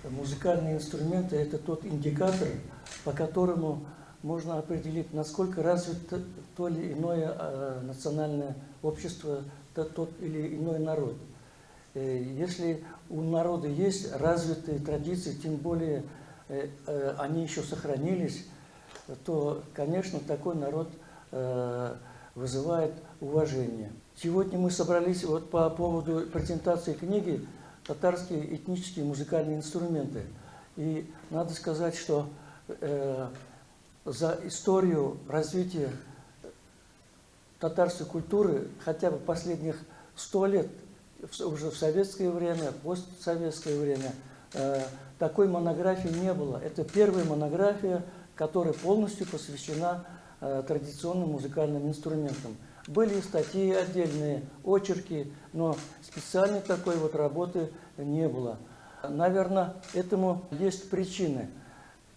Музыкальные инструменты – это тот индикатор, по которому можно определить, насколько развито то или иное национальное общество, тот или иной народ. Если у народа есть развитые традиции, тем более они еще сохранились, то, конечно, такой народ вызывает уважение. Сегодня мы собрались вот по поводу презентации книги «Татарские этнические музыкальные инструменты». И надо сказать, что за историю развития татарской культуры хотя бы последних 100 лет, уже в советское время, постсоветское время, такой монографии не было. Это первая монография, которая полностью посвящена традиционным музыкальным инструментам. Были статьи отдельные, очерки, но специальной такой вот работы не было. Наверное, этому есть причины.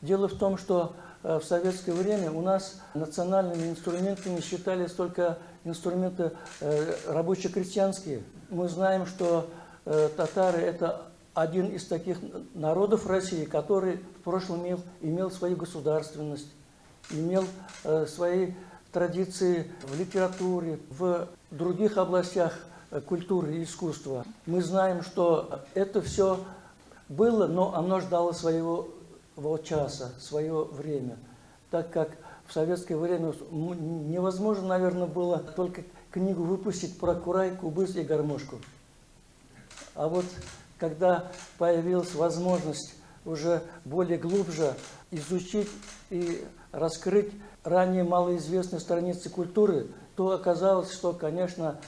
Дело в том, что в советское время у нас национальными инструментами считались только инструменты рабоче-крестьянские. Мы знаем, что татары – это один из таких народов России, который в прошлом имел свою государственность, имел свои традиции в литературе, в других областях культуры и искусства. Мы знаем, что это все было, но оно ждало своего часа, свое время, так как в советское время невозможно, наверное, было только книгу выпустить про курай, кубыс и гармошку. А вот когда появилась возможность уже более глубже изучить и раскрыть ранее малоизвестные страницы культуры, то оказалось, что, конечно,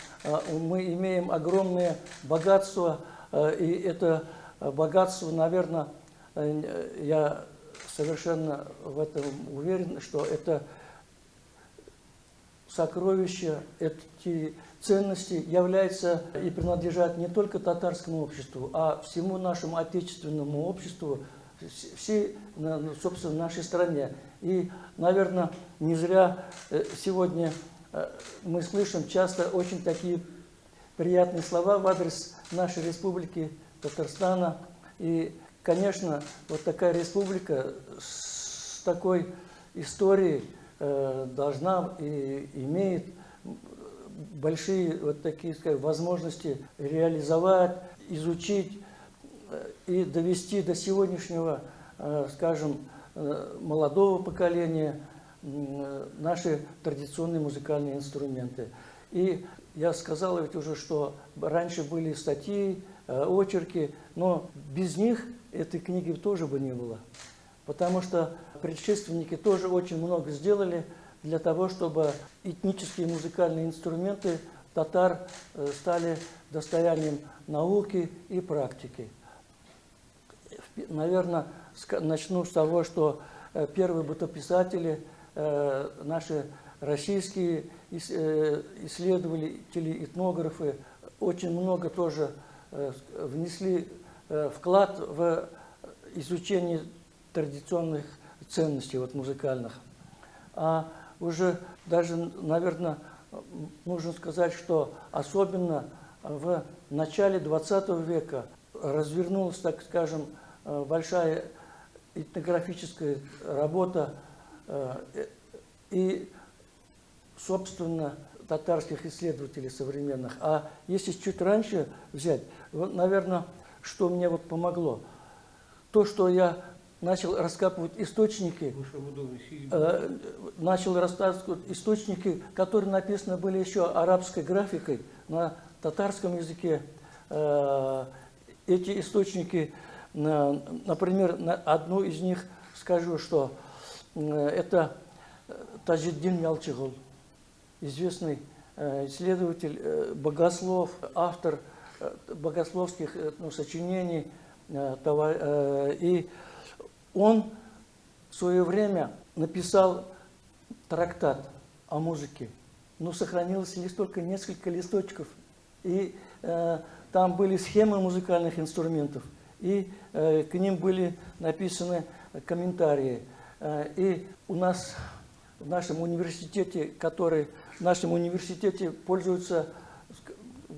мы имеем огромное богатство, и это богатство, наверное, я совершенно в этом уверен, что это сокровища, эти ценности являются и принадлежат не только татарскому обществу, а всему нашему отечественному обществу, всей, собственно, нашей стране. И, наверное, не зря сегодня мы слышим часто очень такие приятные слова в адрес нашей республики Татарстана. И, конечно, вот такая республика с такой историей должна и имеет большие вот такие, скажем, возможности реализовать, изучить и довести до сегодняшнего, скажем, молодого поколения наши традиционные музыкальные инструменты. И я сказал ведь уже, что раньше были статьи, очерки, но без них этой книги тоже бы не было. Потому что предшественники тоже очень много сделали для того, чтобы этнические музыкальные инструменты татар стали достоянием науки и практики. Наверное, начну с того, что первые бытописатели, наши российские исследователи, этнографы, очень много тоже внесли вклад в изучение традиционных ценностей вот, музыкальных. А уже даже, наверное, нужно сказать, что особенно в начале XX века развернулась, так скажем, большая этнографическая работа и, собственно, татарских исследователей современных. А если чуть раньше взять, вот, наверное, что мне вот помогло, то, что я начал раскапывать источники, которые написаны были еще арабской графикой на татарском языке. Эти источники, например, одну из них скажу, что это Тажиддин Ялчыгул, известный исследователь, богослов, автор богословских сочинений. И он в свое время написал трактат о музыке. Но сохранилось лишь только несколько листочков. И там были схемы музыкальных инструментов. И к ним были написаны комментарии. И у нас в нашем университете, который в нашем университете пользуется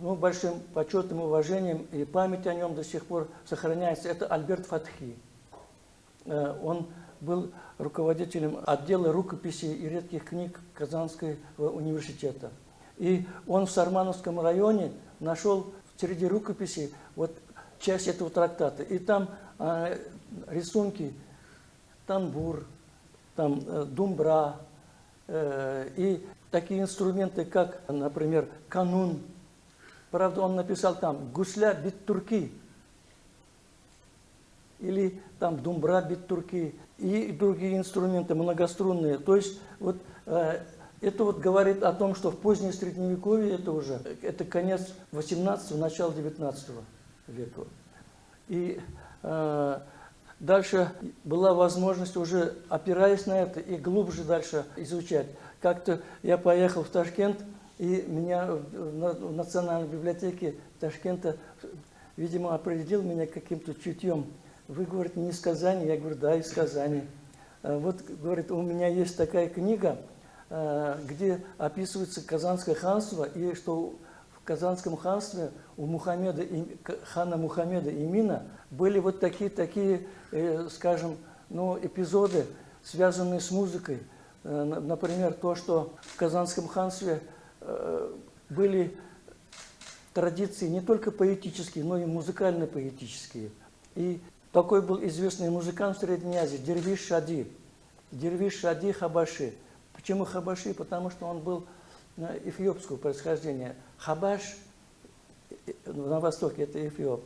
ну, большим почетом, уважением, и память о нем до сих пор сохраняется. Это Альберт Фатхи. Он был руководителем отдела рукописей и редких книг Казанского университета. И он в Сармановском районе нашел среди рукописей вот часть этого трактата. И там рисунки, тамбур, там думбра, и такие инструменты, как, например, канун. Правда, он написал там «гусля бит-турки» или там «думбра бит-турки» и другие инструменты многострунные. То есть вот это вот говорит о том, что в позднее Средневековье это конец 18-го, начало 19 века. И дальше была возможность уже, опираясь на это, и глубже дальше изучать. Как-то я поехал в Ташкент, и меня в Национальной библиотеке Ташкента, видимо, определил меня каким-то чутьем. Вы, говорите, не из Казани? Я говорю, да, из Казани. Вот, говорит, у меня есть такая книга, где описывается Казанское ханство, и что в Казанском ханстве у хана Мухаммеда Имина были вот такие, скажем, ну, эпизоды, связанные с музыкой. Например, то, что в Казанском ханстве были традиции не только поэтические, но и музыкально-поэтические. И такой был известный музыкант в Средней Азии, Дервиш Шади. Дервиш Шади Хабаши. Почему Хабаши? Потому что он был эфиопского происхождения. Хабаш на востоке – это Эфиоп.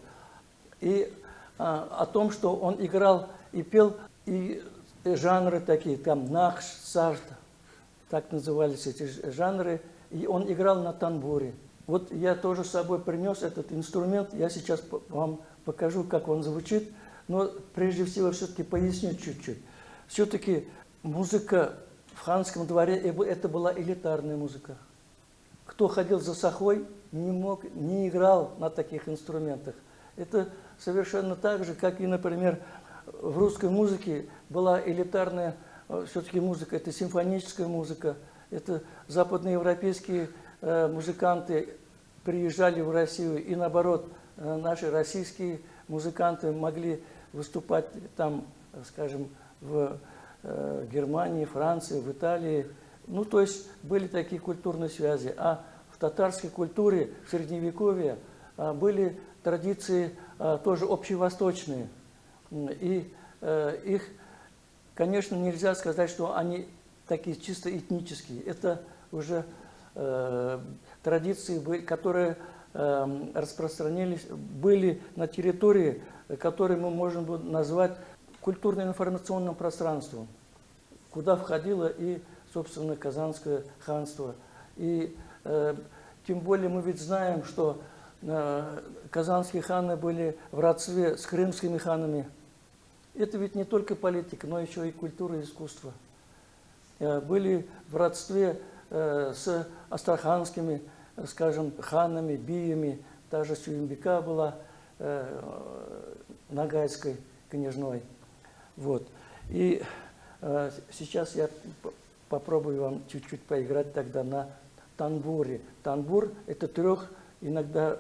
И о том, что он играл и пел, и жанры такие, там нахш, сарт, так назывались эти жанры, и он играл на тамбуре. Вот я тоже с собой принес этот инструмент, я сейчас вам покажу, как он звучит, но прежде всего все-таки поясню чуть-чуть. Все-таки музыка в ханском дворе – это была элитарная музыка. Кто ходил за сахой, не играл на таких инструментах. Это совершенно так же, как и, например, в русской музыке была элитарная все-таки музыка, это симфоническая музыка, это западноевропейские музыканты приезжали в Россию, и наоборот, наши российские музыканты могли выступать там, скажем, в Германии, Франции, в Италии. Ну, то есть были такие культурные связи. А в татарской культуре в Средневековье были традиции тоже общевосточные. И их, конечно, нельзя сказать, что они такие чисто этнические. Это уже традиции, которые распространились, были на территории, которую мы можем назвать культурно-информационным пространством, куда входило и, собственно, Казанское ханство. И тем более мы ведь знаем, что казанские ханы были в родстве с крымскими ханами. Это ведь не только политика, но еще и культура и искусство. Были в родстве с астраханскими, скажем, ханами, биями. Та же Сюембека была нагайской княжной. Вот. И сейчас я попробую вам чуть-чуть поиграть тогда на танбуре. Танбур – это иногда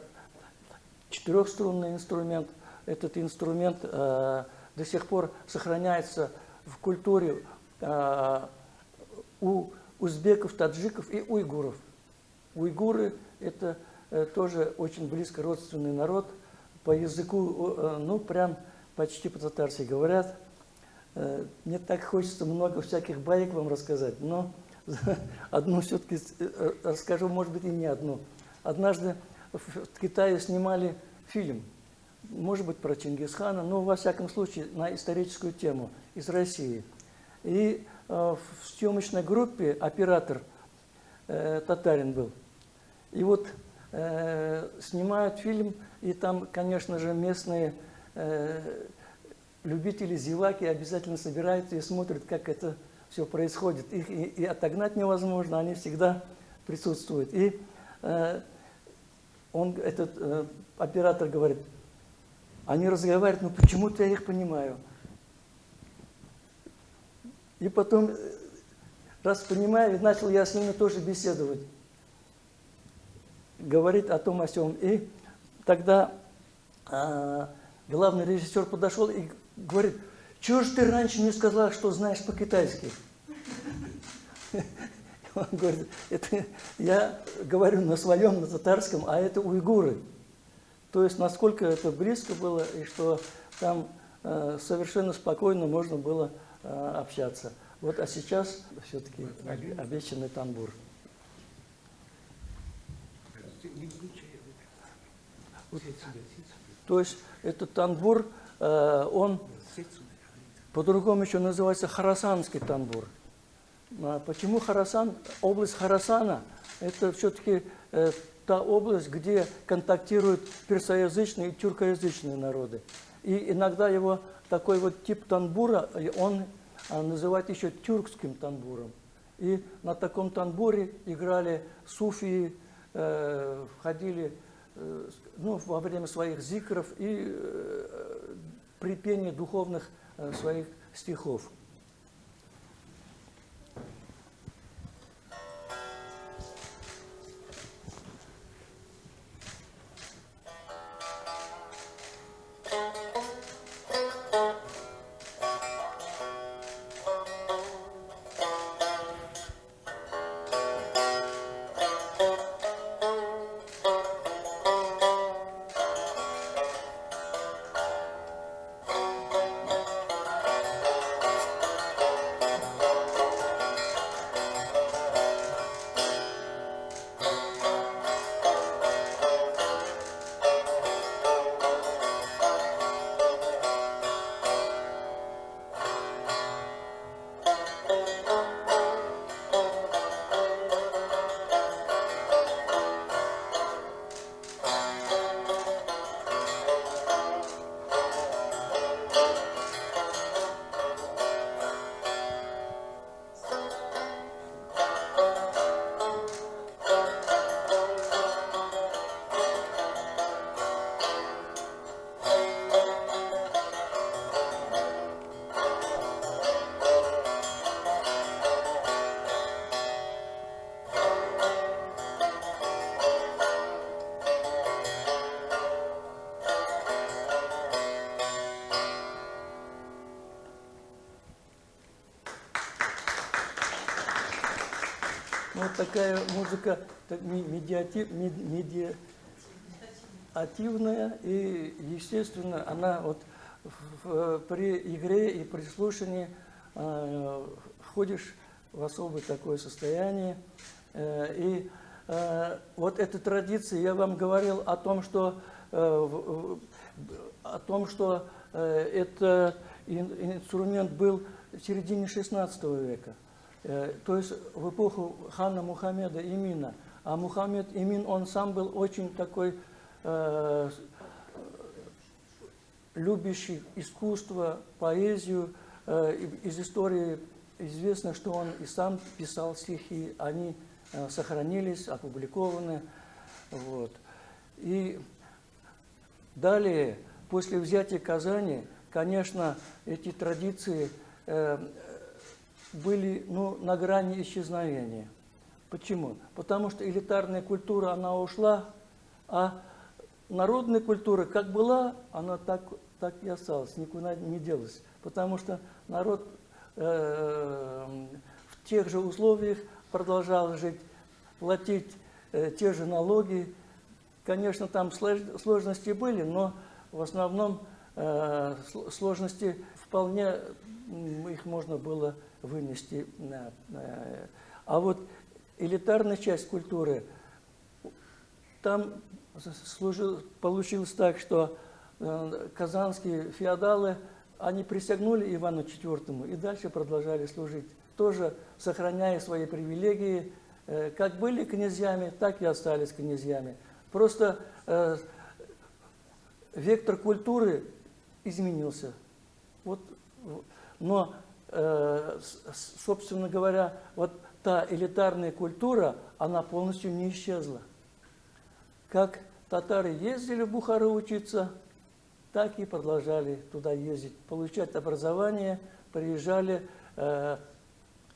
четырехструнный инструмент. Этот инструмент до сих пор сохраняется в культуре у узбеков, таджиков и уйгуров. Уйгуры – это тоже очень близко родственный народ. По языку, ну, прям почти по-татарски говорят. Мне так хочется много всяких баек вам рассказать, но одну все-таки расскажу, может быть, и не одну. Однажды в Китае снимали фильм, может быть, про Чингисхана, но, во всяком случае, на историческую тему из России. И в съемочной группе оператор татарин был. И вот снимают фильм, и там, конечно же, местные любители зеваки обязательно собираются и смотрят, как это все происходит. Их и отогнать невозможно, они всегда присутствуют. И этот оператор говорит, они разговаривают, но почему-то я их понимаю. И потом, раз понимаю, начал я с ними тоже беседовать. говорить о том, о сём. И тогда главный режиссер подошел и говорит: чего же ты раньше не сказала, что знаешь по-китайски? Он говорит: это я говорю на своем, на татарском, а это уйгуры. То есть насколько это близко было, и что там совершенно спокойно можно было общаться. Вот, а сейчас все-таки обещанный тамбур. Вот, то есть этот тамбур, он по-другому еще называется Хорасанский тамбур. Почему Хорасан? Область Хорасана – это все-таки та область, где контактируют персоязычные и тюркоязычные народы. И иногда его такой вот тип тамбура, он называют еще тюркским тамбуром. И на таком тамбуре играли суфии, входили во время своих зикров и при пении духовных своих стихов. Вот такая музыка медиативная, и, естественно, она вот при игре и при слушании входишь в особое такое состояние. И вот эта традиция, я вам говорил о том, что этот инструмент был в середине XVI века. То есть в эпоху хана Мухаммеда Имина. А Мухаммед Имин, он сам был очень такой любящий искусство, поэзию. Из истории известно, что он и сам писал стихи, они сохранились, опубликованы. Вот. И далее, после взятия Казани, конечно, эти традиции были на грани исчезновения. Почему? Потому что элитарная культура, она ушла, а народная культура как была, она так и осталась, никуда не делась. Потому что народ в тех же условиях продолжал жить, платить те же налоги. Конечно, там сложности были, но в основном сложности вполне их можно было вынести. А вот элитарная часть культуры, там получилось так, что казанские феодалы, они присягнули Ивану IV и дальше продолжали служить, тоже сохраняя свои привилегии. Как были князьями, так и остались князьями. Просто вектор культуры изменился. Вот, но, собственно говоря, вот та элитарная культура, она полностью не исчезла. Как татары ездили в Бухару учиться, так и продолжали туда ездить, получать образование, приезжали.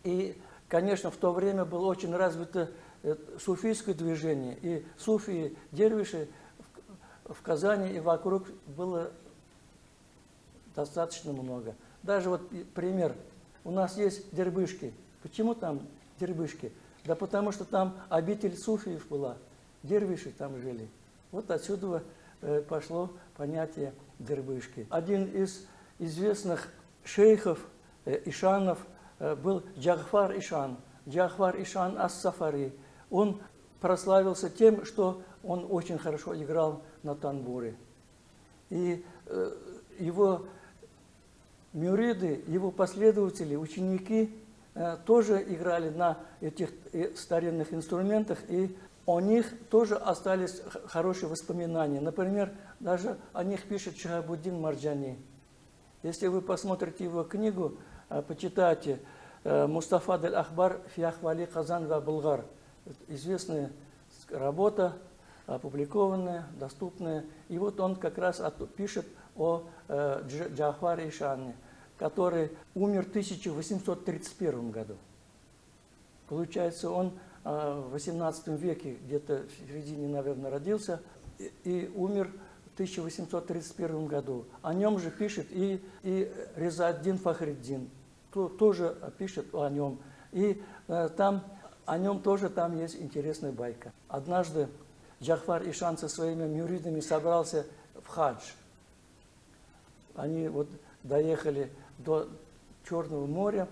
И, конечно, в то время было очень развито суфийское движение, и суфии, дервиши в Казани и вокруг было достаточно много. Даже вот пример. У нас есть дербышки. Почему там дербышки? Да потому что там обитель суфиев была. Дервиши там жили. Вот отсюда пошло понятие дербышки. Один из известных шейхов, ишанов, был Джафар Ишан. Джафар Ишан ас-Сафари. Он прославился тем, что он очень хорошо играл на танбуре. И его мюриды, его последователи, ученики тоже играли на этих старинных инструментах, и о них тоже остались хорошие воспоминания. Например, даже о них пишет Шахабуддин Марджани. Если вы посмотрите его книгу, почитайте «Мустафа дель-Ахбар фи ахвали Казан ва Булгар». Известная работа, опубликованная, доступная. И вот он как раз пишет о Джафаре Ишане, который умер в 1831 году. Получается, он в 18 веке, где-то в середине, наверное, родился, и умер в 1831 году. О нем же пишет и Реза-ад-Дин Фахриддин, тоже пишет о нем. И там о нем тоже там есть интересная байка. Однажды Джафар Ишан со своими мюридами собрался в хадж. Они вот доехали до Черного моря,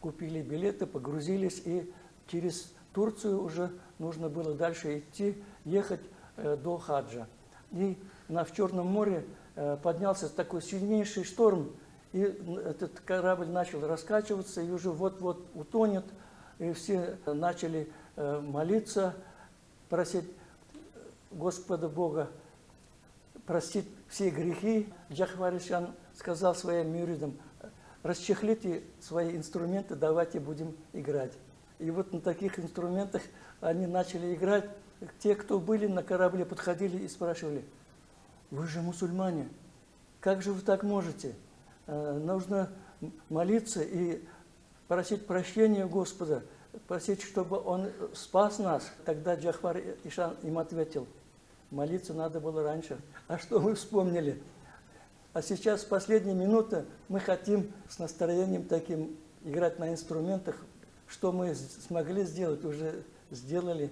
купили билеты, погрузились, и через Турцию уже нужно было дальше идти, ехать до хаджа. И в Черном море поднялся такой сильнейший шторм, и этот корабль начал раскачиваться, и уже вот-вот утонет. И все начали молиться, просить Господа Бога простить все грехи. Джафар Ишан сказал своим мюридам: расчехлите свои инструменты, давайте будем играть. И вот на таких инструментах они начали играть. Те, кто были на корабле, подходили и спрашивали: вы же мусульмане, как же вы так можете? Нужно молиться и просить прощения Господа, просить, чтобы Он спас нас. Тогда Джафар Ишан им ответил: молиться надо было раньше. А что вы вспомнили? А сейчас, в последние минуты, мы хотим с настроением таким играть на инструментах. Что мы смогли сделать, уже сделали.